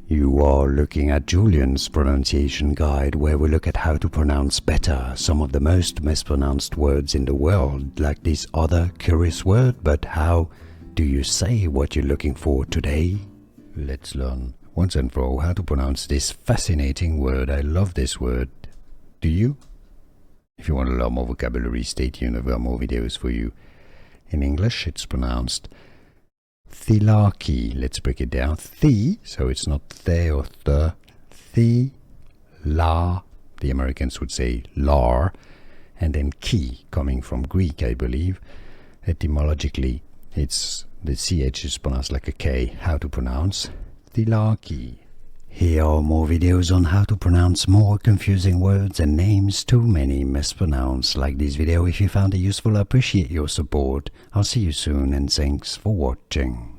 You are looking at Julian's pronunciation guide, where we look at how to pronounce better some of the most mispronounced words in the world, like this other curious word. But how do you say what you're looking for today? Let's learn once and for all how to pronounce this fascinating word. I love this word. Do you? If you want to learn more vocabulary, stay tuned. I've got more videos for you. In English, it's pronounced Thelarche. Let's break it down. The, so it's not the or the. The, la, the Americans would say lar, and then chi, coming from Greek, I believe. Etymologically, it's the ch is pronounced like a k. How to pronounce Thelarche. Here are more videos on how to pronounce more confusing words and names too many mispronounced. Like this video if you found it useful. I appreciate your support. I'll see you soon and thanks for watching.